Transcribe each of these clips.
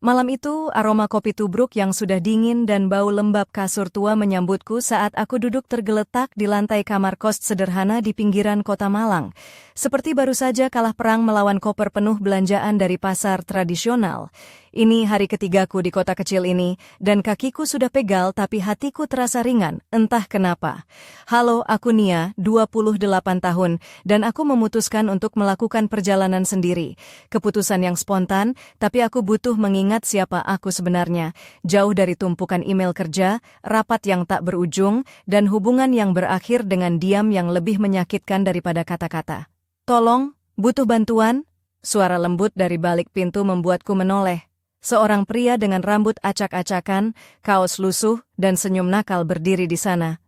Malam itu, aroma kopi tubruk yang sudah dingin dan bau lembab kasur tua menyambutku saat aku duduk tergeletak di lantai kamar kos sederhana di pinggiran kota Malang. Seperti baru saja kalah perang melawan koper penuh belanjaan dari pasar tradisional. Ini hari ketigaku di kota kecil ini, dan kakiku sudah pegal tapi hatiku terasa ringan, entah kenapa. Halo, aku Nia, 28 tahun, dan aku memutuskan untuk melakukan perjalanan sendiri. Keputusan yang spontan, tapi aku butuh mengingat siapa aku sebenarnya. Jauh dari tumpukan email kerja, rapat yang tak berujung, dan hubungan yang berakhir dengan diam yang lebih menyakitkan daripada kata-kata. Tolong, butuh bantuan? Suara lembut dari balik pintu membuatku menoleh. Seorang pria dengan rambut acak-acakan, kaos lusuh, dan senyum nakal berdiri di sana.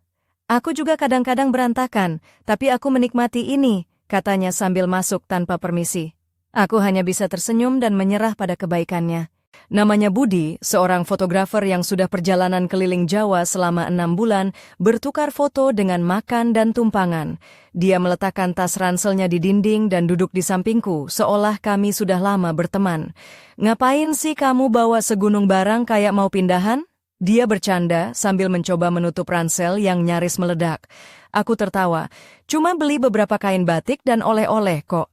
Aku juga kadang-kadang berantakan, tapi aku menikmati ini, katanya sambil masuk tanpa permisi. Aku hanya bisa tersenyum dan menyerah pada kebaikannya. Namanya Budi, seorang fotografer yang sudah perjalanan keliling Jawa selama 6 bulan, bertukar foto dengan makan dan tumpangan. Dia meletakkan tas ranselnya di dinding dan duduk di sampingku, seolah kami sudah lama berteman. Ngapain sih kamu bawa segunung barang kayak mau pindahan? Dia bercanda sambil mencoba menutup ransel yang nyaris meledak. Aku tertawa, cuma beli beberapa kain batik dan oleh-oleh kok.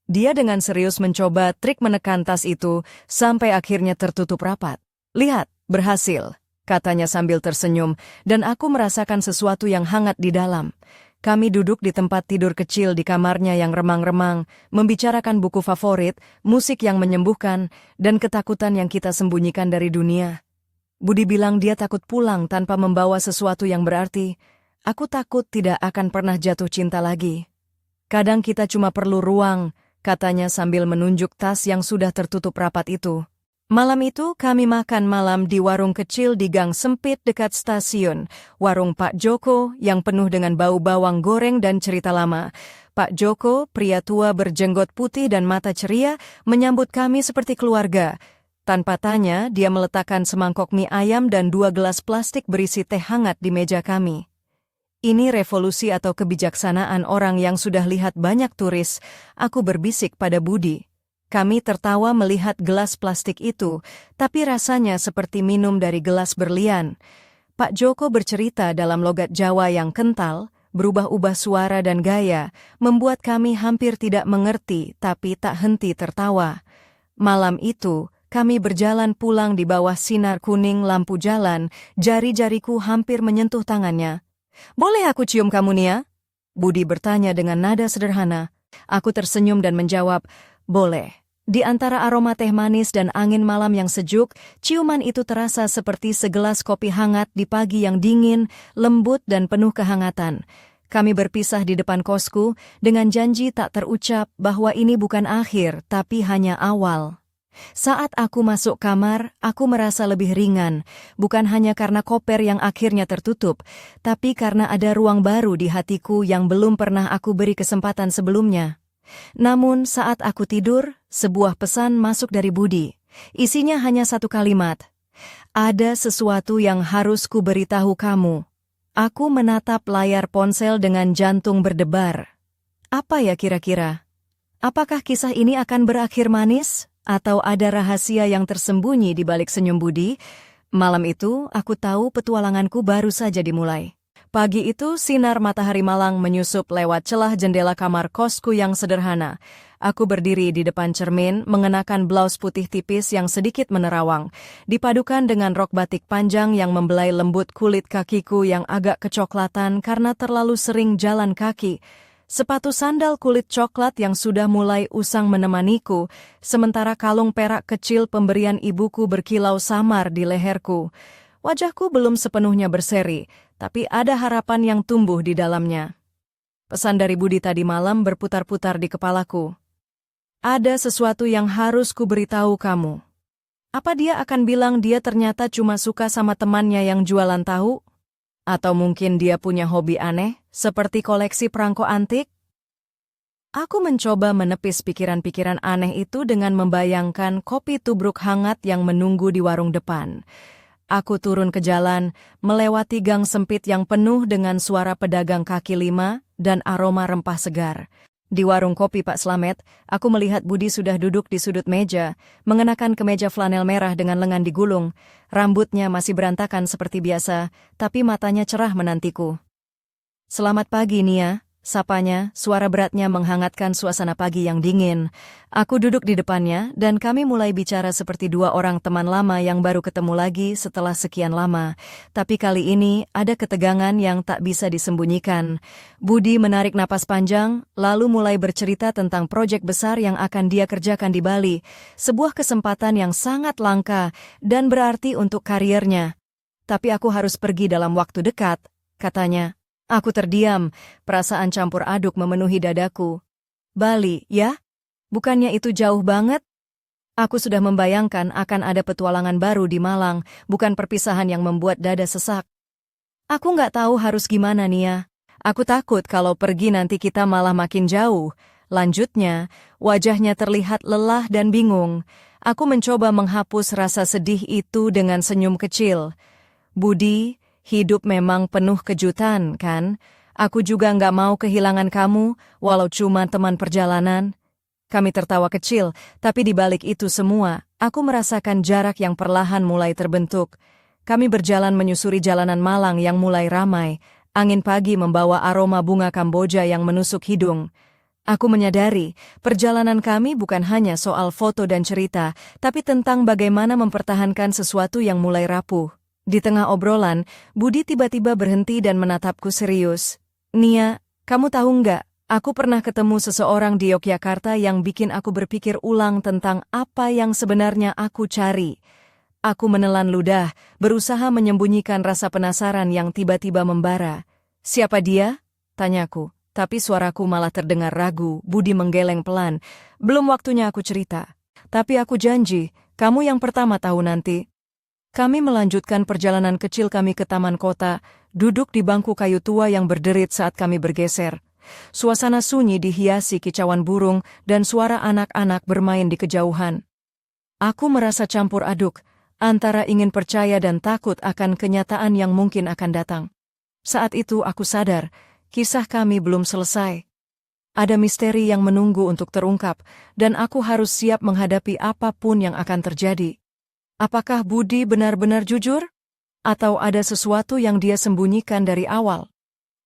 Dia dengan serius mencoba trik menekan tas itu sampai akhirnya tertutup rapat. Lihat, berhasil, katanya sambil tersenyum, dan aku merasakan sesuatu yang hangat di dalam. Kami duduk di tempat tidur kecil di kamarnya yang remang-remang, membicarakan buku favorit, musik yang menyembuhkan, dan ketakutan yang kita sembunyikan dari dunia. Budi bilang dia takut pulang tanpa membawa sesuatu yang berarti. Aku takut tidak akan pernah jatuh cinta lagi. Kadang kita cuma perlu ruang, katanya sambil menunjuk tas yang sudah tertutup rapat itu. Malam itu kami makan malam di warung kecil di gang sempit dekat stasiun. Warung Pak Joko yang penuh dengan bau bawang goreng dan cerita lama. Pak Joko, pria tua berjenggot putih dan mata ceria, menyambut kami seperti keluarga. Tanpa tanya, dia meletakkan semangkok mie ayam dan 2 gelas plastik berisi teh hangat di meja kami. Ini revolusi atau kebijaksanaan orang yang sudah lihat banyak turis, aku berbisik pada Budi. Kami tertawa melihat gelas plastik itu, tapi rasanya seperti minum dari gelas berlian. Pak Joko bercerita dalam logat Jawa yang kental, berubah-ubah suara dan gaya, membuat kami hampir tidak mengerti tapi tak henti tertawa. Malam itu, kami berjalan pulang di bawah sinar kuning lampu jalan, jari-jariku hampir menyentuh tangannya. Boleh aku cium kamu, Nia? Budi bertanya dengan nada sederhana. Aku tersenyum dan menjawab, boleh. Di antara aroma teh manis dan angin malam yang sejuk, ciuman itu terasa seperti segelas kopi hangat di pagi yang dingin, lembut dan penuh kehangatan. Kami berpisah di depan kosku dengan janji tak terucap bahwa ini bukan akhir, tapi hanya awal. Saat aku masuk kamar, aku merasa lebih ringan, bukan hanya karena koper yang akhirnya tertutup, tapi karena ada ruang baru di hatiku yang belum pernah aku beri kesempatan sebelumnya. Namun saat aku tidur, sebuah pesan masuk dari Budi. Isinya hanya satu kalimat. Ada sesuatu yang harus ku beritahu kamu. Aku menatap layar ponsel dengan jantung berdebar. Apa ya kira-kira? Apakah kisah ini akan berakhir manis? Atau ada rahasia yang tersembunyi di balik senyum Budi? Malam itu, aku tahu petualanganku baru saja dimulai. Pagi itu, sinar matahari Malang menyusup lewat celah jendela kamar kosku yang sederhana. Aku berdiri di depan cermin, mengenakan blaus putih tipis yang sedikit menerawang, dipadukan dengan rok batik panjang yang membelai lembut kulit kakiku yang agak kecoklatan karena terlalu sering jalan kaki. Sepatu sandal kulit coklat yang sudah mulai usang menemaniku, sementara kalung perak kecil pemberian ibuku berkilau samar di leherku. Wajahku belum sepenuhnya berseri, tapi ada harapan yang tumbuh di dalamnya. Pesan dari Budi tadi malam berputar-putar di kepalaku. Ada sesuatu yang harus kuberitahu kamu. Apa dia akan bilang dia ternyata cuma suka sama temannya yang jualan tahu? Atau mungkin dia punya hobi aneh, seperti koleksi perangko antik? Aku mencoba menepis pikiran-pikiran aneh itu dengan membayangkan kopi tubruk hangat yang menunggu di warung depan. Aku turun ke jalan, melewati gang sempit yang penuh dengan suara pedagang kaki lima dan aroma rempah segar. Di warung kopi Pak Slamet, aku melihat Budi sudah duduk di sudut meja, mengenakan kemeja flanel merah dengan lengan digulung. Rambutnya masih berantakan seperti biasa, tapi matanya cerah menantiku. "Selamat pagi, Nia," sapanya, suara beratnya menghangatkan suasana pagi yang dingin. Aku duduk di depannya, dan kami mulai bicara seperti dua orang teman lama yang baru ketemu lagi setelah sekian lama. Tapi kali ini ada ketegangan yang tak bisa disembunyikan. Budi menarik napas panjang, lalu mulai bercerita tentang proyek besar yang akan dia kerjakan di Bali. Sebuah kesempatan yang sangat langka dan berarti untuk karirnya. "Tapi aku harus pergi dalam waktu dekat," katanya. Aku terdiam, perasaan campur aduk memenuhi dadaku. "Bali, ya? Bukannya itu jauh banget?" Aku sudah membayangkan akan ada petualangan baru di Malang, bukan perpisahan yang membuat dada sesak. "Aku nggak tahu harus gimana, Nia. Aku takut kalau pergi nanti kita malah makin jauh." Lanjutnya, wajahnya terlihat lelah dan bingung. Aku mencoba menghapus rasa sedih itu dengan senyum kecil. "Budi, hidup memang penuh kejutan, kan? Aku juga nggak mau kehilangan kamu, walau cuma teman perjalanan." Kami tertawa kecil, tapi di balik itu semua, aku merasakan jarak yang perlahan mulai terbentuk. Kami berjalan menyusuri jalanan Malang yang mulai ramai. Angin pagi membawa aroma bunga Kamboja yang menusuk hidung. Aku menyadari, perjalanan kami bukan hanya soal foto dan cerita, tapi tentang bagaimana mempertahankan sesuatu yang mulai rapuh. Di tengah obrolan, Budi tiba-tiba berhenti dan menatapku serius. "Nia, kamu tahu nggak, aku pernah ketemu seseorang di Yogyakarta yang bikin aku berpikir ulang tentang apa yang sebenarnya aku cari." Aku menelan ludah, berusaha menyembunyikan rasa penasaran yang tiba-tiba membara. "Siapa dia?" tanyaku, tapi suaraku malah terdengar ragu. Budi menggeleng pelan. "Belum waktunya aku cerita. Tapi aku janji, kamu yang pertama tahu nanti." Kami melanjutkan perjalanan kecil kami ke taman kota, duduk di bangku kayu tua yang berderit saat kami bergeser. Suasana sunyi dihiasi kicauan burung dan suara anak-anak bermain di kejauhan. Aku merasa campur aduk, antara ingin percaya dan takut akan kenyataan yang mungkin akan datang. Saat itu aku sadar, kisah kami belum selesai. Ada misteri yang menunggu untuk terungkap, dan aku harus siap menghadapi apapun yang akan terjadi. Apakah Budi benar-benar jujur? Atau ada sesuatu yang dia sembunyikan dari awal?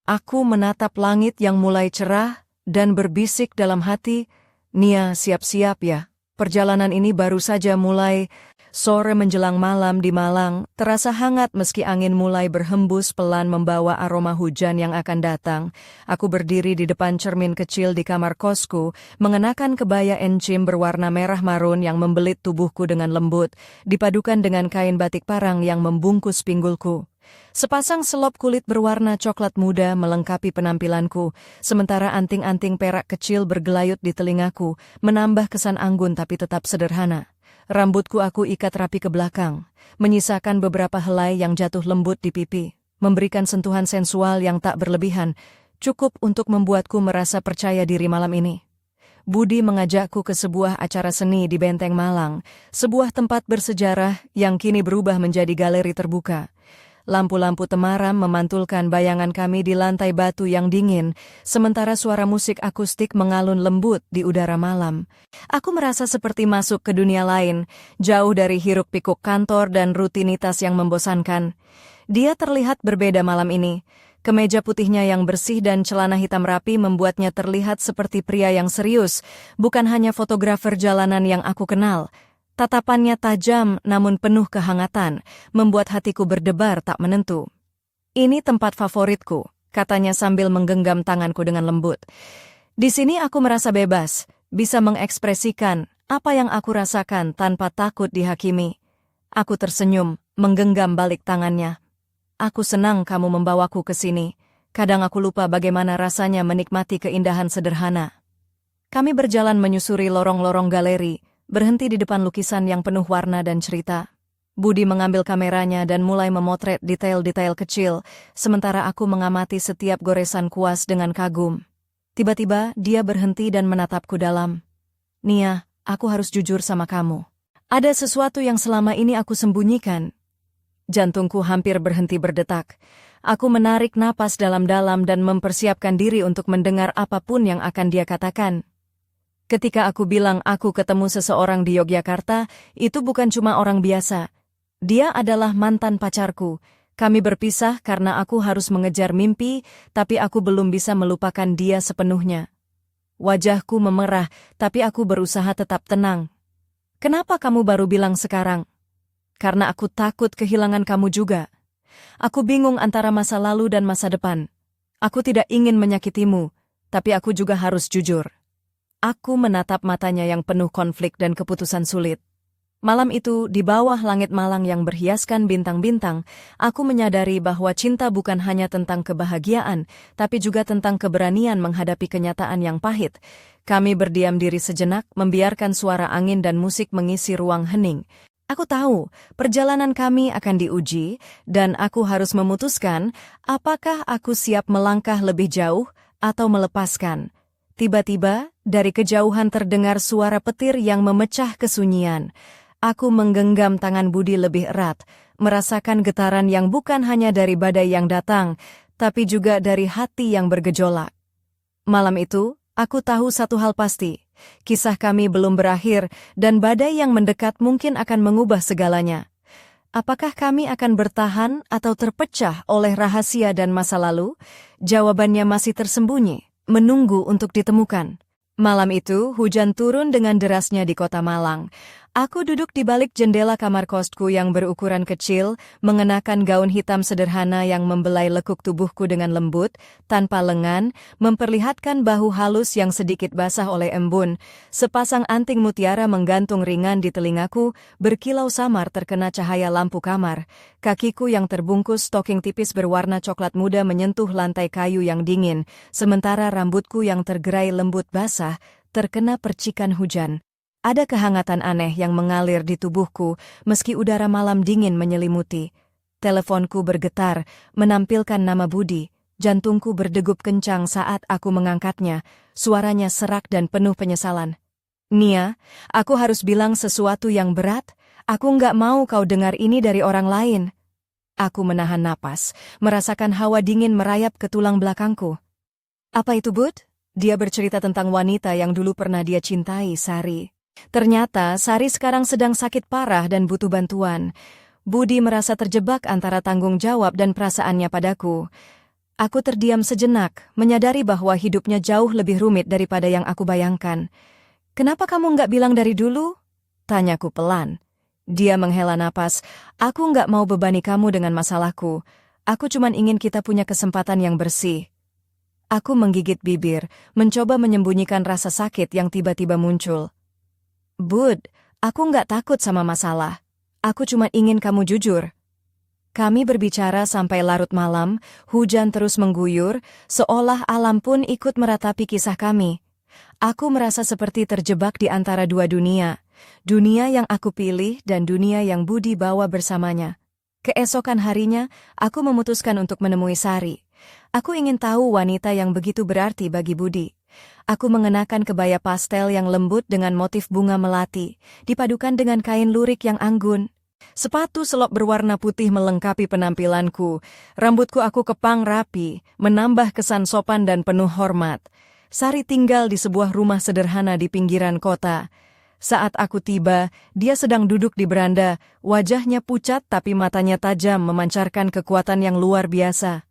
Aku menatap langit yang mulai cerah dan berbisik dalam hati, "Nia, siap-siap ya. Perjalanan ini baru saja mulai." Sore menjelang malam di Malang, terasa hangat meski angin mulai berhembus pelan membawa aroma hujan yang akan datang. Aku berdiri di depan cermin kecil di kamar kosku, mengenakan kebaya encim berwarna merah marun yang membelit tubuhku dengan lembut, dipadukan dengan kain batik parang yang membungkus pinggulku. Sepasang selop kulit berwarna coklat muda melengkapi penampilanku, sementara anting-anting perak kecil bergelayut di telingaku, menambah kesan anggun tapi tetap sederhana. Rambutku aku ikat rapi ke belakang, menyisakan beberapa helai yang jatuh lembut di pipi, memberikan sentuhan sensual yang tak berlebihan, cukup untuk membuatku merasa percaya diri malam ini. Budi mengajakku ke sebuah acara seni di Benteng Malang, sebuah tempat bersejarah yang kini berubah menjadi galeri terbuka. Lampu-lampu temaram memantulkan bayangan kami di lantai batu yang dingin, sementara suara musik akustik mengalun lembut di udara malam. Aku merasa seperti masuk ke dunia lain, jauh dari hiruk-pikuk kantor dan rutinitas yang membosankan. Dia terlihat berbeda malam ini. Kemeja putihnya yang bersih dan celana hitam rapi membuatnya terlihat seperti pria yang serius, bukan hanya fotografer jalanan yang aku kenal. Tatapannya tajam namun penuh kehangatan, membuat hatiku berdebar tak menentu. "Ini tempat favoritku," katanya sambil menggenggam tanganku dengan lembut. "Di sini aku merasa bebas, bisa mengekspresikan apa yang aku rasakan tanpa takut dihakimi." Aku tersenyum, menggenggam balik tangannya. "Aku senang kamu membawaku ke sini. Kadang aku lupa bagaimana rasanya menikmati keindahan sederhana." Kami berjalan menyusuri lorong-lorong galeri, berhenti di depan lukisan yang penuh warna dan cerita. Budi mengambil kameranya dan mulai memotret detail-detail kecil, sementara aku mengamati setiap goresan kuas dengan kagum. Tiba-tiba dia berhenti dan menatapku dalam. "Nia, aku harus jujur sama kamu. Ada sesuatu yang selama ini aku sembunyikan." Jantungku hampir berhenti berdetak. Aku menarik napas dalam-dalam dan mempersiapkan diri untuk mendengar apapun yang akan dia katakan. Ketika aku bilang aku ketemu seseorang di Yogyakarta, itu bukan cuma orang biasa. Dia adalah mantan pacarku. Kami berpisah karena aku harus mengejar mimpi, tapi aku belum bisa melupakan dia sepenuhnya. Wajahku memerah, tapi aku berusaha tetap tenang. Kenapa kamu baru bilang sekarang? Karena aku takut kehilangan kamu juga. Aku bingung antara masa lalu dan masa depan. Aku tidak ingin menyakitimu, tapi aku juga harus jujur. Aku menatap matanya yang penuh konflik dan keputusan sulit. Malam itu, di bawah langit malang yang berhiaskan bintang-bintang, aku menyadari bahwa cinta bukan hanya tentang kebahagiaan, tapi juga tentang keberanian menghadapi kenyataan yang pahit. Kami berdiam diri sejenak, membiarkan suara angin dan musik mengisi ruang hening. Aku tahu, perjalanan kami akan diuji, dan aku harus memutuskan apakah aku siap melangkah lebih jauh atau melepaskan. Tiba-tiba, dari kejauhan terdengar suara petir yang memecah kesunyian. Aku menggenggam tangan Budi lebih erat, merasakan getaran yang bukan hanya dari badai yang datang, tapi juga dari hati yang bergejolak. Malam itu, aku tahu satu hal pasti. Kisah kami belum berakhir, dan badai yang mendekat mungkin akan mengubah segalanya. Apakah kami akan bertahan atau terpecah oleh rahasia dan masa lalu? Jawabannya masih tersembunyi, menunggu untuk ditemukan. Malam itu, hujan turun dengan derasnya di kota Malang. Aku duduk di balik jendela kamar kosku yang berukuran kecil, mengenakan gaun hitam sederhana yang membelai lekuk tubuhku dengan lembut, tanpa lengan, memperlihatkan bahu halus yang sedikit basah oleh embun. Sepasang anting mutiara menggantung ringan di telingaku, berkilau samar terkena cahaya lampu kamar. Kakiku yang terbungkus stoking tipis berwarna coklat muda menyentuh lantai kayu yang dingin, sementara rambutku yang tergerai lembut basah, terkena percikan hujan. Ada kehangatan aneh yang mengalir di tubuhku meski udara malam dingin menyelimuti. Teleponku bergetar, menampilkan nama Budi. Jantungku berdegup kencang saat aku mengangkatnya. Suaranya serak dan penuh penyesalan. "Nia, aku harus bilang sesuatu yang berat. Aku nggak mau kau dengar ini dari orang lain." Aku menahan napas, merasakan hawa dingin merayap ke tulang belakangku. "Apa itu, Bud?" Dia bercerita tentang wanita yang dulu pernah dia cintai, Sari. Ternyata Sari sekarang sedang sakit parah dan butuh bantuan. Budi merasa terjebak antara tanggung jawab dan perasaannya padaku. Aku terdiam sejenak, menyadari bahwa hidupnya jauh lebih rumit daripada yang aku bayangkan. "Kenapa kamu nggak bilang dari dulu?" tanyaku pelan. Dia menghela napas. "Aku nggak mau bebani kamu dengan masalahku. Aku cuma ingin kita punya kesempatan yang bersih." Aku menggigit bibir, mencoba menyembunyikan rasa sakit yang tiba-tiba muncul. "Bud, aku nggak takut sama masalah. Aku cuma ingin kamu jujur." Kami berbicara sampai larut malam, hujan terus mengguyur, seolah alam pun ikut meratapi kisah kami. Aku merasa seperti terjebak di antara dua dunia. Dunia yang aku pilih dan dunia yang Budi bawa bersamanya. Keesokan harinya, aku memutuskan untuk menemui Sari. Aku ingin tahu wanita yang begitu berarti bagi Budi. Aku mengenakan kebaya pastel yang lembut dengan motif bunga melati, dipadukan dengan kain lurik yang anggun. Sepatu selop berwarna putih melengkapi penampilanku. Rambutku aku kepang rapi, menambah kesan sopan dan penuh hormat. Sari tinggal di sebuah rumah sederhana di pinggiran kota. Saat aku tiba, dia sedang duduk di beranda, wajahnya pucat tapi matanya tajam memancarkan kekuatan yang luar biasa.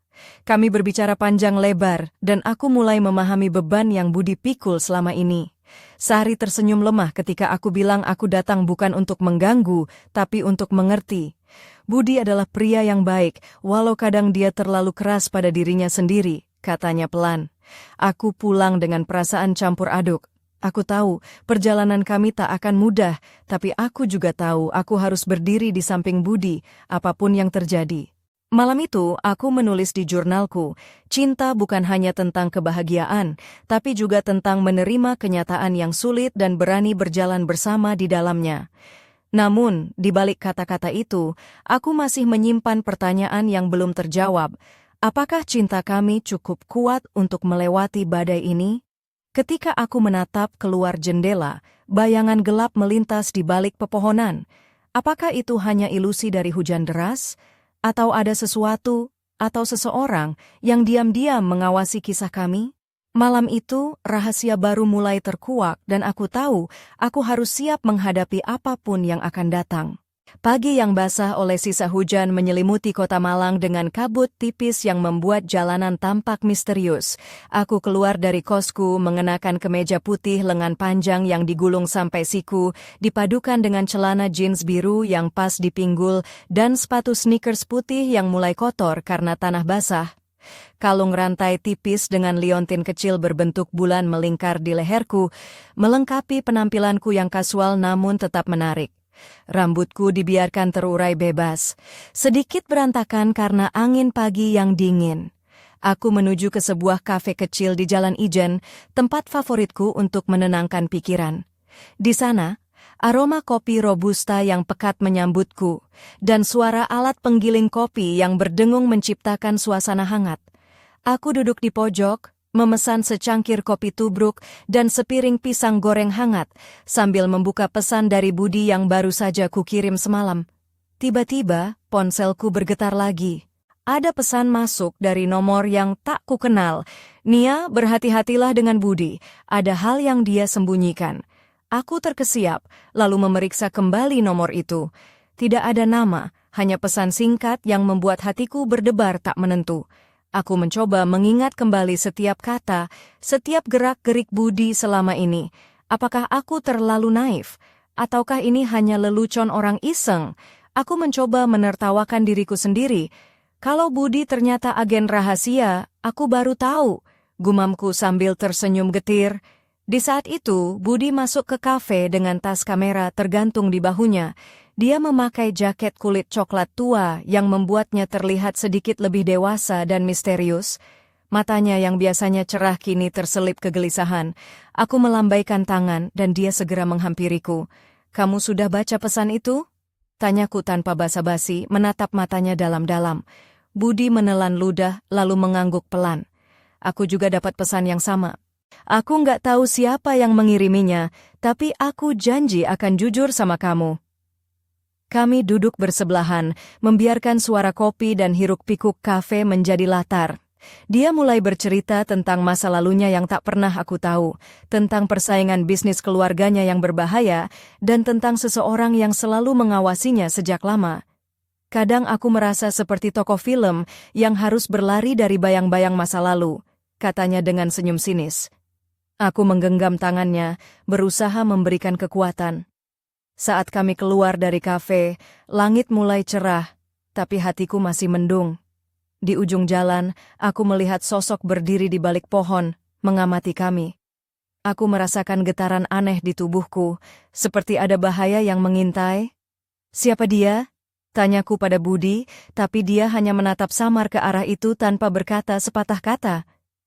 Kami berbicara panjang lebar, dan aku mulai memahami beban yang Budi pikul selama ini. Sari tersenyum lemah ketika aku bilang aku datang bukan untuk mengganggu, tapi untuk mengerti. Budi adalah pria yang baik, walau kadang dia terlalu keras pada dirinya sendiri, katanya pelan. Aku pulang dengan perasaan campur aduk. Aku tahu, perjalanan kami tak akan mudah, tapi aku juga tahu aku harus berdiri di samping Budi, apapun yang terjadi. Malam itu, aku menulis di jurnalku, cinta bukan hanya tentang kebahagiaan, tapi juga tentang menerima kenyataan yang sulit dan berani berjalan bersama di dalamnya. Namun, di balik kata-kata itu, aku masih menyimpan pertanyaan yang belum terjawab. Apakah cinta kami cukup kuat untuk melewati badai ini? Ketika aku menatap keluar jendela, bayangan gelap melintas di balik pepohonan. Apakah itu hanya ilusi dari hujan deras? Atau ada sesuatu, atau seseorang yang diam-diam mengawasi kisah kami? Malam itu, rahasia baru mulai terkuak dan aku tahu aku harus siap menghadapi apapun yang akan datang. Pagi yang basah oleh sisa hujan menyelimuti kota Malang dengan kabut tipis yang membuat jalanan tampak misterius. Aku keluar dari kosku mengenakan kemeja putih lengan panjang yang digulung sampai siku, dipadukan dengan celana jeans biru yang pas di pinggul dan sepatu sneakers putih yang mulai kotor karena tanah basah. Kalung rantai tipis dengan liontin kecil berbentuk bulan melingkar di leherku, melengkapi penampilanku yang kasual namun tetap menarik. Rambutku dibiarkan terurai bebas, sedikit berantakan karena angin pagi yang dingin. Aku menuju ke sebuah kafe kecil di Jalan Ijen, tempat favoritku untuk menenangkan pikiran. Di sana, aroma kopi robusta yang pekat menyambutku, dan suara alat penggiling kopi yang berdengung menciptakan suasana hangat. Aku duduk di pojok, memesan secangkir kopi tubruk dan sepiring pisang goreng hangat, sambil membuka pesan dari Budi yang baru saja kukirim semalam. Tiba-tiba, ponselku bergetar lagi. Ada pesan masuk dari nomor yang tak kukenal. Nia, berhati-hatilah dengan Budi, ada hal yang dia sembunyikan. Aku terkesiap, lalu memeriksa kembali nomor itu. Tidak ada nama, hanya pesan singkat yang membuat hatiku berdebar tak menentu. Aku mencoba mengingat kembali setiap kata, setiap gerak-gerik Budi selama ini. Apakah aku terlalu naif? Ataukah ini hanya lelucon orang iseng? Aku mencoba menertawakan diriku sendiri. Kalau Budi ternyata agen rahasia, aku baru tahu. Gumamku sambil tersenyum getir. Di saat itu, Budi masuk ke kafe dengan tas kamera tergantung di bahunya. Dia memakai jaket kulit coklat tua yang membuatnya terlihat sedikit lebih dewasa dan misterius. Matanya yang biasanya cerah kini terselip kegelisahan. Aku melambaikan tangan dan dia segera menghampiriku. "Kamu sudah baca pesan itu?" Tanyaku tanpa basa-basi, menatap matanya dalam-dalam. Budi menelan ludah lalu mengangguk pelan. "Aku juga dapat pesan yang sama. Aku nggak tahu siapa yang mengiriminya, tapi aku janji akan jujur sama kamu." Kami duduk bersebelahan, membiarkan suara kopi dan hiruk-pikuk kafe menjadi latar. Dia mulai bercerita tentang masa lalunya yang tak pernah aku tahu, tentang persaingan bisnis keluarganya yang berbahaya, dan tentang seseorang yang selalu mengawasinya sejak lama. Kadang aku merasa seperti tokoh film yang harus berlari dari bayang-bayang masa lalu, katanya dengan senyum sinis. Aku menggenggam tangannya, berusaha memberikan kekuatan. Saat kami keluar dari kafe, langit mulai cerah, tapi hatiku masih mendung. Di ujung jalan, aku melihat sosok berdiri di balik pohon, mengamati kami. Aku merasakan getaran aneh di tubuhku, seperti ada bahaya yang mengintai. "Siapa dia?" tanyaku pada Budi, tapi dia hanya menatap samar ke arah itu tanpa berkata sepatah kata.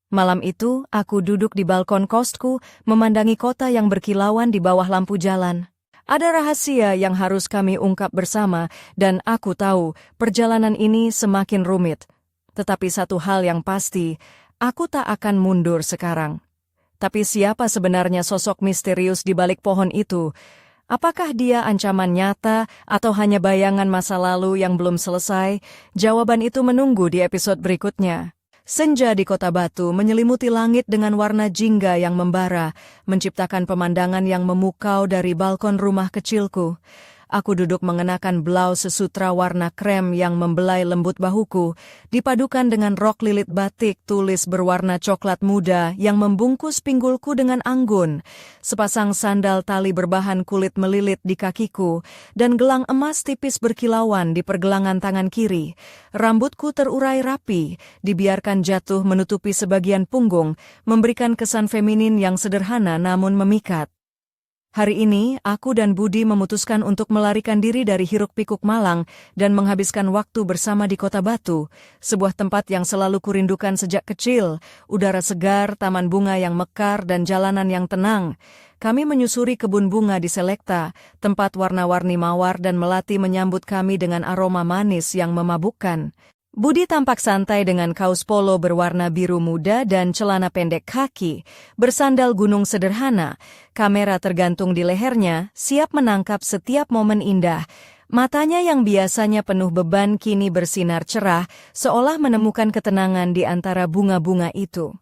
Malam itu, aku duduk di balkon kosku, memandangi kota yang berkilauan di bawah lampu jalan. Ada rahasia yang harus kami ungkap bersama, dan aku tahu perjalanan ini semakin rumit. Tetapi satu hal yang pasti, aku tak akan mundur sekarang. Tapi siapa sebenarnya sosok misterius di balik pohon itu? Apakah dia ancaman nyata atau hanya bayangan masa lalu yang belum selesai? Jawaban itu menunggu di episode berikutnya. Senja di Kota Batu menyelimuti langit dengan warna jingga yang membara, menciptakan pemandangan yang memukau dari balkon rumah kecilku. Aku duduk mengenakan blaus sesutra warna krem yang membelai lembut bahuku, dipadukan dengan rok lilit batik tulis berwarna coklat muda yang membungkus pinggulku dengan anggun, sepasang sandal tali berbahan kulit melilit di kakiku, dan gelang emas tipis berkilauan di pergelangan tangan kiri. Rambutku terurai rapi, dibiarkan jatuh menutupi sebagian punggung, memberikan kesan feminin yang sederhana namun memikat. Hari ini, aku dan Budi memutuskan untuk melarikan diri dari hiruk-pikuk Malang dan menghabiskan waktu bersama di Kota Batu, sebuah tempat yang selalu kurindukan sejak kecil, udara segar, taman bunga yang mekar, dan jalanan yang tenang. Kami menyusuri kebun bunga di Selekta, tempat warna-warni mawar dan melati menyambut kami dengan aroma manis yang memabukkan. Budi tampak santai dengan kaos polo berwarna biru muda dan celana pendek kaki, bersandal gunung sederhana, kamera tergantung di lehernya, siap menangkap setiap momen indah. Matanya yang biasanya penuh beban kini bersinar cerah, seolah menemukan ketenangan di antara bunga-bunga itu.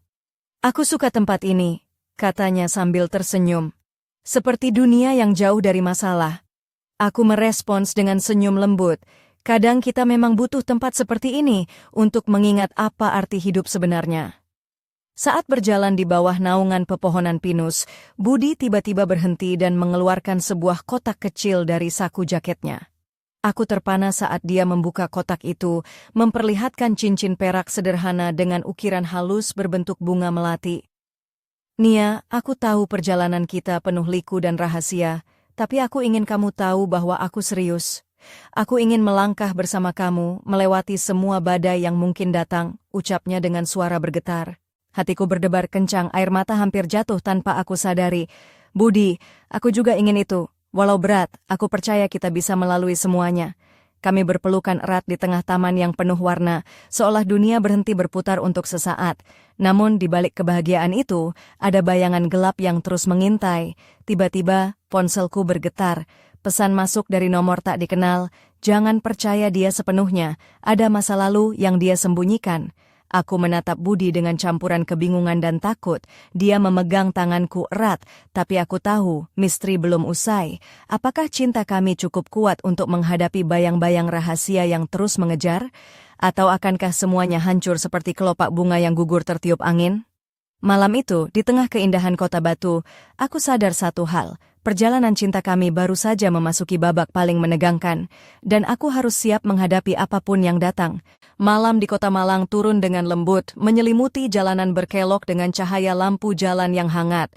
"Aku suka tempat ini," katanya sambil tersenyum. "Seperti dunia yang jauh dari masalah." Aku merespons dengan senyum lembut. Kadang kita memang butuh tempat seperti ini untuk mengingat apa arti hidup sebenarnya. Saat berjalan di bawah naungan pepohonan pinus, Budi tiba-tiba berhenti dan mengeluarkan sebuah kotak kecil dari saku jaketnya. Aku terpana saat dia membuka kotak itu, memperlihatkan cincin perak sederhana dengan ukiran halus berbentuk bunga melati. "Nia, aku tahu perjalanan kita penuh liku dan rahasia, tapi aku ingin kamu tahu bahwa aku serius. Aku ingin melangkah bersama kamu, melewati semua badai yang mungkin datang," ucapnya dengan suara bergetar. Hatiku berdebar kencang, air mata hampir jatuh tanpa aku sadari. "Budi, aku juga ingin itu. Walau berat, aku percaya kita bisa melalui semuanya." Kami berpelukan erat di tengah taman yang penuh warna, seolah dunia berhenti berputar untuk sesaat. Namun di balik kebahagiaan itu, ada bayangan gelap yang terus mengintai. Tiba-tiba, ponselku bergetar. Pesan masuk dari nomor tak dikenal. "Jangan percaya dia sepenuhnya, ada masa lalu yang dia sembunyikan." Aku menatap Budi dengan campuran kebingungan dan takut. Dia memegang tanganku erat, tapi aku tahu misteri belum usai. Apakah cinta kami cukup kuat untuk menghadapi bayang-bayang rahasia yang terus mengejar? Atau akankah semuanya hancur seperti kelopak bunga yang gugur tertiup angin? Malam itu, di tengah keindahan kota batu, aku sadar satu hal. Perjalanan cinta kami baru saja memasuki babak paling menegangkan, dan aku harus siap menghadapi apapun yang datang. Malam di kota Malang turun dengan lembut, menyelimuti jalanan berkelok dengan cahaya lampu jalan yang hangat.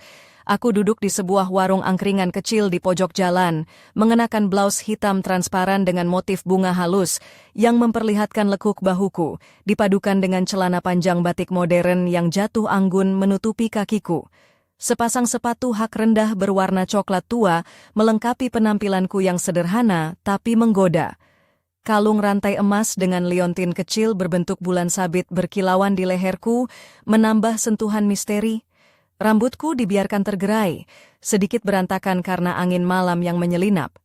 Aku duduk di sebuah warung angkringan kecil di pojok jalan, mengenakan blaus hitam transparan dengan motif bunga halus yang memperlihatkan lekuk bahuku, dipadukan dengan celana panjang batik modern yang jatuh anggun menutupi kakiku. Sepasang sepatu hak rendah berwarna coklat tua melengkapi penampilanku yang sederhana tapi menggoda. Kalung rantai emas dengan liontin kecil berbentuk bulan sabit berkilauan di leherku menambah sentuhan misteri. Rambutku dibiarkan tergerai, sedikit berantakan karena angin malam yang menyelinap.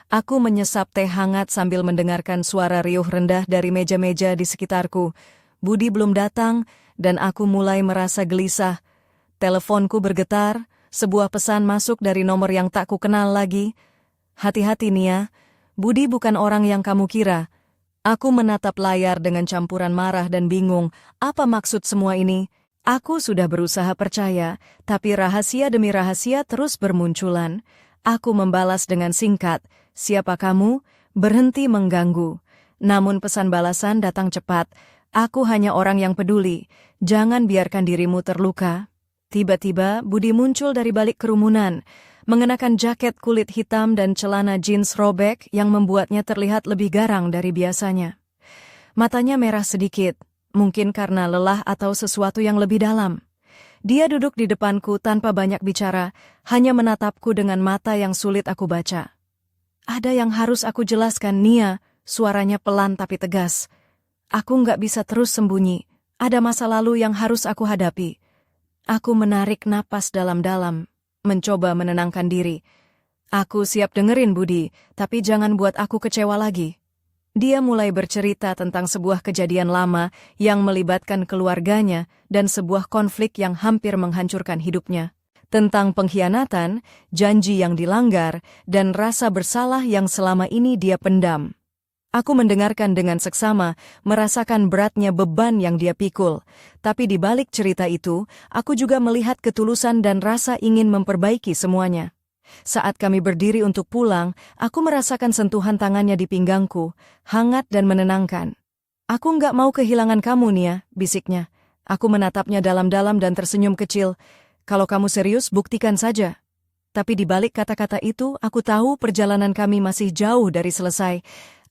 Aku menyesap teh hangat sambil mendengarkan suara riuh rendah dari meja-meja di sekitarku. Budi belum datang dan aku mulai merasa gelisah. Teleponku bergetar, sebuah pesan masuk dari nomor yang tak kukenal lagi. "Hati-hati Nia, Budi bukan orang yang kamu kira." Aku menatap layar dengan campuran marah dan bingung. Apa maksud semua ini? Aku sudah berusaha percaya, tapi rahasia demi rahasia terus bermunculan. Aku membalas dengan singkat, "Siapa kamu? Berhenti mengganggu." Namun pesan balasan datang cepat. "Aku hanya orang yang peduli. Jangan biarkan dirimu terluka." Tiba-tiba, Budi muncul dari balik kerumunan, mengenakan jaket kulit hitam dan celana jeans robek yang membuatnya terlihat lebih garang dari biasanya. Matanya merah sedikit, mungkin karena lelah atau sesuatu yang lebih dalam. Dia duduk di depanku tanpa banyak bicara, hanya menatapku dengan mata yang sulit aku baca. "Ada yang harus aku jelaskan, Nia," suaranya pelan tapi tegas. "Aku nggak bisa terus sembunyi, ada masa lalu yang harus aku hadapi." Aku menarik napas dalam-dalam, mencoba menenangkan diri. "Aku siap dengerin Budi, tapi jangan buat aku kecewa lagi." Dia mulai bercerita tentang sebuah kejadian lama yang melibatkan keluarganya dan sebuah konflik yang hampir menghancurkan hidupnya. Tentang pengkhianatan, janji yang dilanggar, dan rasa bersalah yang selama ini dia pendam. Aku mendengarkan dengan seksama, merasakan beratnya beban yang dia pikul. Tapi di balik cerita itu, aku juga melihat ketulusan dan rasa ingin memperbaiki semuanya. Saat kami berdiri untuk pulang, aku merasakan sentuhan tangannya di pinggangku, hangat dan menenangkan. "Aku nggak mau kehilangan kamu, Nia," bisiknya. Aku menatapnya dalam-dalam dan tersenyum kecil. "Kalau kamu serius, buktikan saja." Tapi di balik kata-kata itu, aku tahu perjalanan kami masih jauh dari selesai.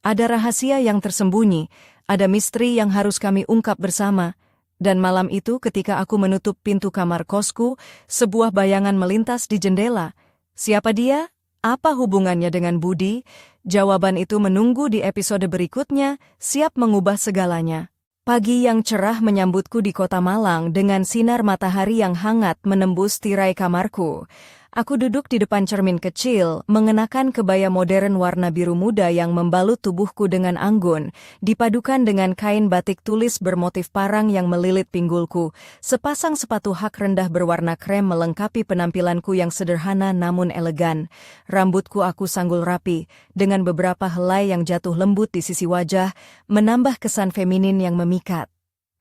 Ada rahasia yang tersembunyi, ada misteri yang harus kami ungkap bersama. Dan malam itu ketika aku menutup pintu kamar kosku, sebuah bayangan melintas di jendela. Siapa dia? Apa hubungannya dengan Budi? Jawaban itu menunggu di episode berikutnya, siap mengubah segalanya. Pagi yang cerah menyambutku di kota Malang dengan sinar matahari yang hangat menembus tirai kamarku. Aku duduk di depan cermin kecil, mengenakan kebaya modern warna biru muda yang membalut tubuhku dengan anggun, dipadukan dengan kain batik tulis bermotif parang yang melilit pinggulku. Sepasang sepatu hak rendah berwarna krem melengkapi penampilanku yang sederhana namun elegan. Rambutku aku sanggul rapi, dengan beberapa helai yang jatuh lembut di sisi wajah, menambah kesan feminin yang memikat.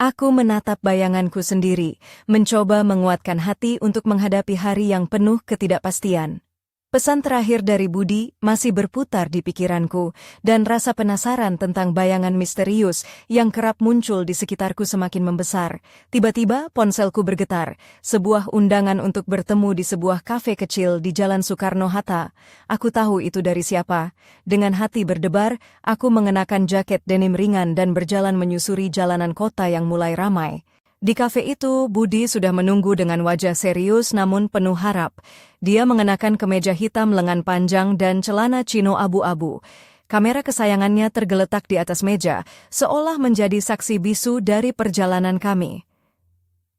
Aku menatap bayanganku sendiri, mencoba menguatkan hati untuk menghadapi hari yang penuh ketidakpastian. Pesan terakhir dari Budi masih berputar di pikiranku, dan rasa penasaran tentang bayangan misterius yang kerap muncul di sekitarku semakin membesar. Tiba-tiba ponselku bergetar, sebuah undangan untuk bertemu di sebuah kafe kecil di Jalan Soekarno-Hatta. Aku tahu itu dari siapa. Dengan hati berdebar, aku mengenakan jaket denim ringan dan berjalan menyusuri jalanan kota yang mulai ramai. Di kafe itu, Budi sudah menunggu dengan wajah serius namun penuh harap. Dia mengenakan kemeja hitam lengan panjang dan celana chino abu-abu. Kamera kesayangannya tergeletak di atas meja, seolah menjadi saksi bisu dari perjalanan kami.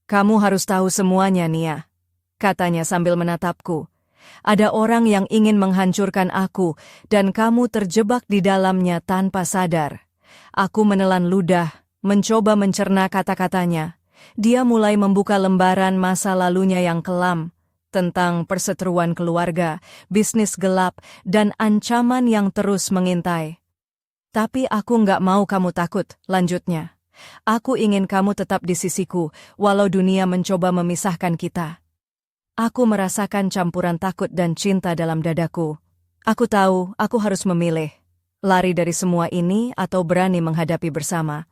"Kamu harus tahu semuanya, Nia," katanya sambil menatapku. "Ada orang yang ingin menghancurkan aku, dan kamu terjebak di dalamnya tanpa sadar." Aku menelan ludah, mencoba mencerna kata-katanya. Dia mulai membuka lembaran masa lalunya yang kelam, tentang perseteruan keluarga, bisnis gelap, dan ancaman yang terus mengintai. "Tapi aku nggak mau kamu takut," lanjutnya. "Aku ingin kamu tetap di sisiku, walau dunia mencoba memisahkan kita." Aku merasakan campuran takut dan cinta dalam dadaku. Aku tahu aku harus memilih, lari dari semua ini atau berani menghadapi bersama.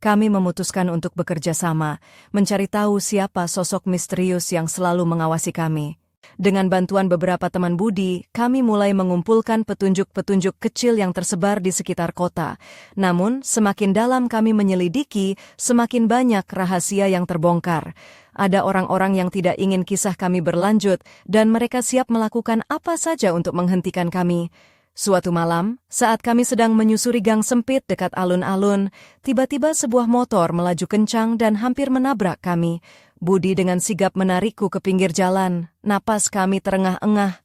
Kami memutuskan untuk bekerja sama, mencari tahu siapa sosok misterius yang selalu mengawasi kami. Dengan bantuan beberapa teman Budi, kami mulai mengumpulkan petunjuk-petunjuk kecil yang tersebar di sekitar kota. Namun, semakin dalam kami menyelidiki, semakin banyak rahasia yang terbongkar. Ada orang-orang yang tidak ingin kisah kami berlanjut, dan mereka siap melakukan apa saja untuk menghentikan kami. Suatu malam, saat kami sedang menyusuri gang sempit dekat alun-alun, tiba-tiba sebuah motor melaju kencang dan hampir menabrak kami. Budi dengan sigap menarikku ke pinggir jalan, napas kami terengah-engah.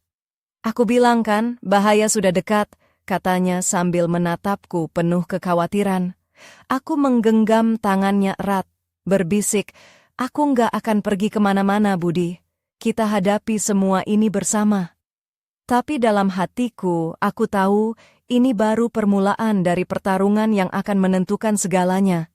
"Aku bilang kan, bahaya sudah dekat," katanya sambil menatapku penuh kekhawatiran. Aku menggenggam tangannya erat, berbisik, "Aku nggak akan pergi kemana-mana, Budi. Kita hadapi semua ini bersama." Tapi dalam hatiku, aku tahu ini baru permulaan dari pertarungan yang akan menentukan segalanya.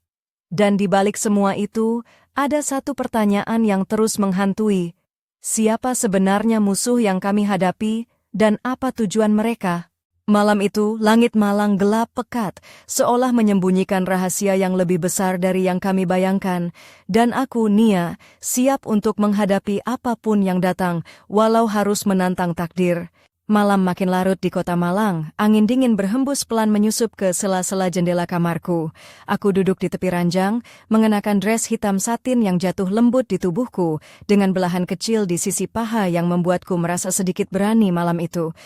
Dan di balik semua itu, ada satu pertanyaan yang terus menghantui. Siapa sebenarnya musuh yang kami hadapi, dan apa tujuan mereka? Malam itu, langit malang gelap pekat, seolah menyembunyikan rahasia yang lebih besar dari yang kami bayangkan. Dan aku, Nia, siap untuk menghadapi apapun yang datang, walau harus menantang takdir. Malam makin larut di kota Malang, angin dingin berhembus pelan menyusup ke sela-sela jendela kamarku. Aku duduk di tepi ranjang, mengenakan dress hitam satin yang jatuh lembut di tubuhku, dengan belahan kecil di sisi paha yang membuatku merasa sedikit berani malam itu.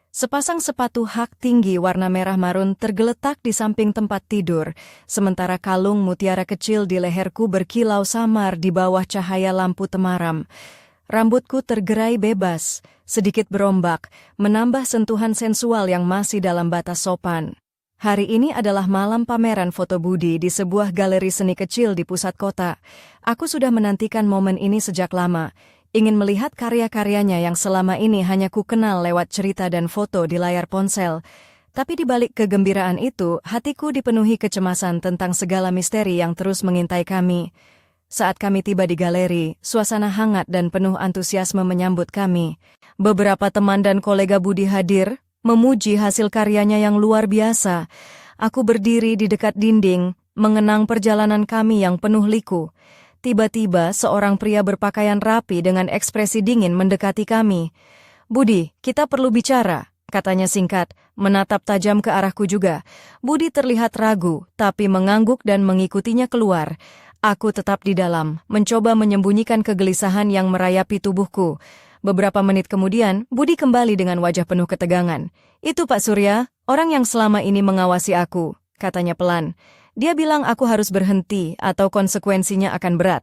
Sepasang sepatu hak tinggi warna merah marun tergeletak di samping tempat tidur, sementara kalung mutiara kecil di leherku berkilau samar di bawah cahaya lampu temaram. Rambutku tergerai bebas, sedikit berombak, menambah sentuhan sensual yang masih dalam batas sopan. Hari ini adalah malam pameran foto Budi di sebuah galeri seni kecil di pusat kota. Aku sudah menantikan momen ini sejak lama, ingin melihat karya-karyanya yang selama ini hanya ku kenal lewat cerita dan foto di layar ponsel. Tapi di balik kegembiraan itu, hatiku dipenuhi kecemasan tentang segala misteri yang terus mengintai kami. Saat kami tiba di galeri, suasana hangat dan penuh antusiasme menyambut kami. Beberapa teman dan kolega Budi hadir, memuji hasil karyanya yang luar biasa. Aku berdiri di dekat dinding, mengenang perjalanan kami yang penuh liku. Tiba-tiba seorang pria berpakaian rapi dengan ekspresi dingin mendekati kami. "Budi, kita perlu bicara," katanya singkat, menatap tajam ke arahku juga. Budi terlihat ragu, tapi mengangguk dan mengikutinya keluar. Aku tetap di dalam, mencoba menyembunyikan kegelisahan yang merayapi tubuhku. Beberapa menit kemudian, Budi kembali dengan wajah penuh ketegangan. "Itu Pak Surya, orang yang selama ini mengawasi aku," katanya pelan. "Dia bilang aku harus berhenti atau konsekuensinya akan berat."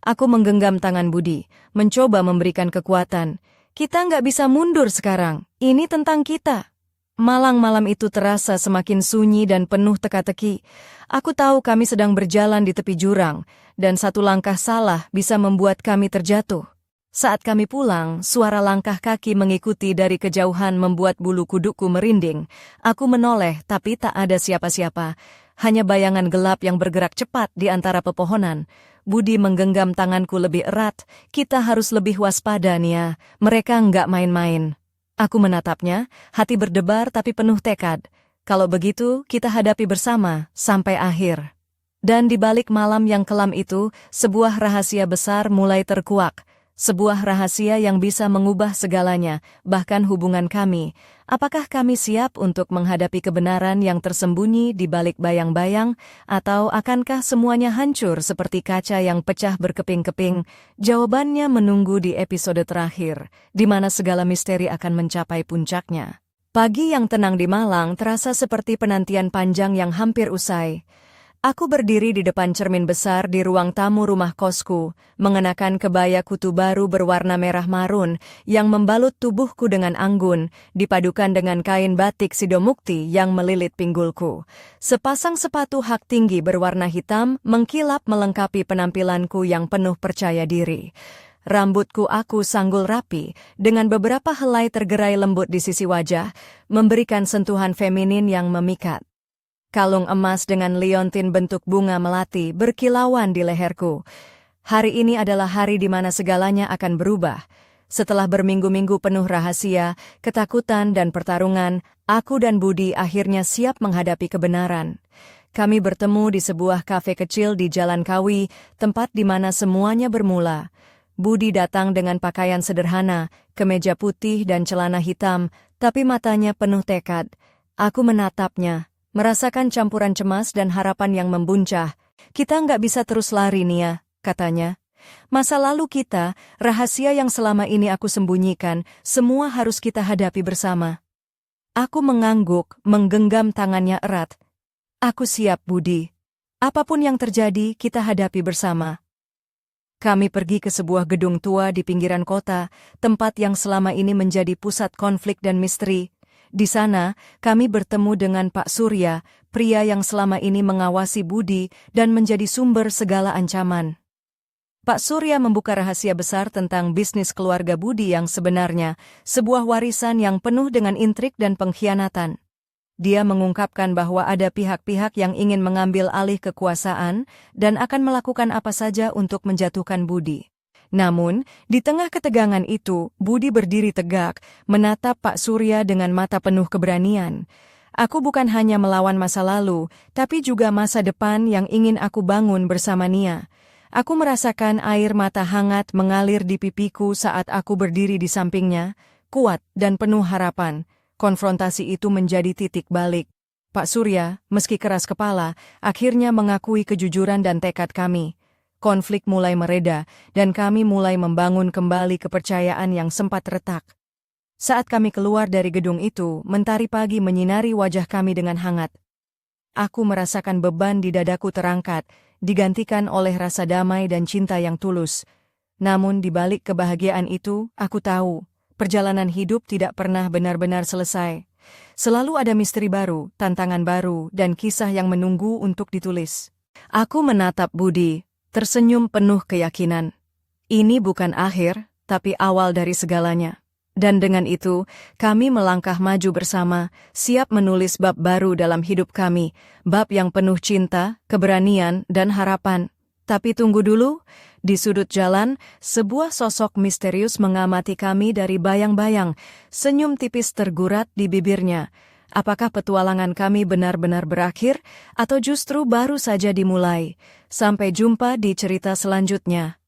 Aku menggenggam tangan Budi, mencoba memberikan kekuatan. Kita nggak bisa mundur sekarang, ini tentang kita. Malam-malam itu terasa semakin sunyi dan penuh teka-teki. Aku tahu kami sedang berjalan di tepi jurang, dan satu langkah salah bisa membuat kami terjatuh. Saat kami pulang, suara langkah kaki mengikuti dari kejauhan membuat bulu kudukku merinding. Aku menoleh, tapi tak ada siapa-siapa. Hanya bayangan gelap yang bergerak cepat di antara pepohonan. Budi menggenggam tanganku lebih erat. Kita harus lebih waspada, Nia. Mereka nggak main-main. Aku menatapnya, hati berdebar tapi penuh tekad. Kalau begitu, kita hadapi bersama, sampai akhir. Dan di balik malam yang kelam itu, sebuah rahasia besar mulai terkuak. Sebuah rahasia yang bisa mengubah segalanya, bahkan hubungan kami. Apakah kami siap untuk menghadapi kebenaran yang tersembunyi di balik bayang-bayang, atau akankah semuanya hancur seperti kaca yang pecah berkeping-keping? Jawabannya menunggu di episode terakhir, di mana segala misteri akan mencapai puncaknya. Pagi yang tenang di Malang terasa seperti penantian panjang yang hampir usai. Aku berdiri di depan cermin besar di ruang tamu rumah kosku, mengenakan kebaya kutu baru berwarna merah marun yang membalut tubuhku dengan anggun, dipadukan dengan kain batik sidomukti yang melilit pinggulku. Sepasang sepatu hak tinggi berwarna hitam mengkilap melengkapi penampilanku yang penuh percaya diri. Rambutku aku sanggul rapi, dengan beberapa helai tergerai lembut di sisi wajah, memberikan sentuhan feminin yang memikat. Kalung emas dengan liontin bentuk bunga melati berkilauan di leherku. Hari ini adalah hari di mana segalanya akan berubah. Setelah berminggu-minggu penuh rahasia, ketakutan dan pertarungan, aku dan Budi akhirnya siap menghadapi kebenaran. Kami bertemu di sebuah kafe kecil di Jalan Kawi, tempat di mana semuanya bermula. Budi datang dengan pakaian sederhana, kemeja putih dan celana hitam, tapi matanya penuh tekad. Aku menatapnya, merasakan campuran cemas dan harapan yang membuncah. Kita nggak bisa terus lari, Nia, katanya. Masa lalu kita, rahasia yang selama ini aku sembunyikan, semua harus kita hadapi bersama. Aku mengangguk, menggenggam tangannya erat. Aku siap, Budi. Apapun yang terjadi, kita hadapi bersama. Kami pergi ke sebuah gedung tua di pinggiran kota, tempat yang selama ini menjadi pusat konflik dan misteri. Di sana, kami bertemu dengan Pak Surya, pria yang selama ini mengawasi Budi dan menjadi sumber segala ancaman. Pak Surya membuka rahasia besar tentang bisnis keluarga Budi yang sebenarnya, sebuah warisan yang penuh dengan intrik dan pengkhianatan. Dia mengungkapkan bahwa ada pihak-pihak yang ingin mengambil alih kekuasaan dan akan melakukan apa saja untuk menjatuhkan Budi. Namun, di tengah ketegangan itu, Budi berdiri tegak, menatap Pak Surya dengan mata penuh keberanian. Aku bukan hanya melawan masa lalu, tapi juga masa depan yang ingin aku bangun bersama Nia. Aku merasakan air mata hangat mengalir di pipiku saat aku berdiri di sampingnya, kuat dan penuh harapan. Konfrontasi itu menjadi titik balik. Pak Surya, meski keras kepala, akhirnya mengakui kejujuran dan tekad kami. Konflik mulai mereda, dan kami mulai membangun kembali kepercayaan yang sempat retak. Saat kami keluar dari gedung itu, mentari pagi menyinari wajah kami dengan hangat. Aku merasakan beban di dadaku terangkat, digantikan oleh rasa damai dan cinta yang tulus. Namun di balik kebahagiaan itu, aku tahu, perjalanan hidup tidak pernah benar-benar selesai. Selalu ada misteri baru, tantangan baru, dan kisah yang menunggu untuk ditulis. Aku menatap Budi, tersenyum penuh keyakinan. Ini bukan akhir, tapi awal dari segalanya. Dan dengan itu, kami melangkah maju bersama, siap menulis bab baru dalam hidup kami, bab yang penuh cinta, keberanian, dan harapan. Tapi tunggu dulu, di sudut jalan, sebuah sosok misterius mengamati kami dari bayang-bayang, senyum tipis tergurat di bibirnya. Apakah petualangan kami benar-benar berakhir, atau justru baru saja dimulai? Sampai jumpa di cerita selanjutnya.